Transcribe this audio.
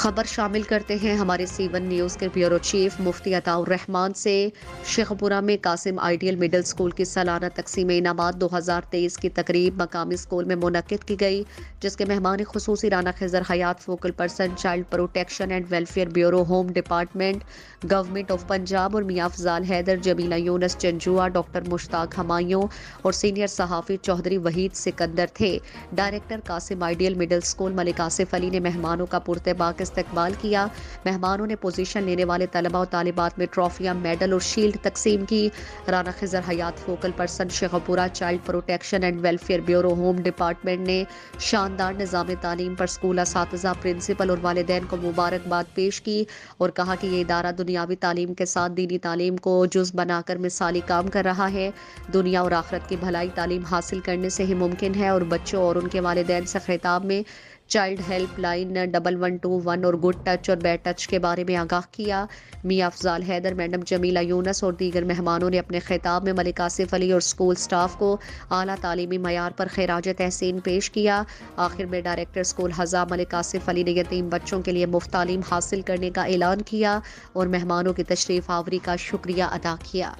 خبر شامل کرتے ہیں ہمارے سی 1 نیوز کے بیورو چیف مفتی عطاء الرحمان سے۔ شیخ پورہ میں قاسم آئیڈیل مڈل اسکول کی سالانہ تقسیم انعامات 2023 کی تقریب مقامی اسکول میں منعقد کی گئی، جس کے مہمان خصوصی Rana Khizar Hayat, focal person child protection and welfare bureau, home department, government of Punjab اور میاں افضال حیدر، جمیلہ یونس چنجوا، ڈاکٹر مشتاق ہمایوں اور سینئر صحافی چودھری وحید سکندر تھے۔ Director Qasim ideal middle school Malik Asif Ali نے مہمانوں کا پرتپاک استقبال کیا۔ مہمانوں نے پوزیشن لینے والے طلباء و طالبات میں ٹرافیاں، میڈل اور شیلڈ تقسیم کی۔ رانا خضر حیات فوکل پرسن شیخ پورہ child protection and welfare bureau, home department نے شاندار نظام تعلیم پر اسکول اساتذہ، پرنسپل اور والدین کو مبارکباد پیش کی اور کہا کہ یہ ادارہ دنیاوی تعلیم کے ساتھ دینی تعلیم کو جز بنا کر مثالی کام کر رہا ہے۔ دنیا اور آخرت کی بھلائی تعلیم حاصل کرنے سے ہی ممکن ہے، اور بچوں اور ان کے والدین سے خطاب میں چائلڈ ہیلپ لائن 1121 اور گڈ ٹچ اور بیڈ ٹچ کے بارے میں آگاہ کیا۔ میاں افضال حیدر، میڈم جمیلہ یونس اور دیگر مہمانوں نے اپنے خطاب میں ملک آصف علی اور اسکول سٹاف کو اعلیٰ تعلیمی معیار پر خراج تحسین پیش کیا۔ آخر میں ڈائریکٹر اسکول حضاب ملک آصف علی نے یتیم بچوں کے لیے مفت تعلیم حاصل کرنے کا اعلان کیا اور مہمانوں کی تشریف آوری کا شکریہ ادا کیا۔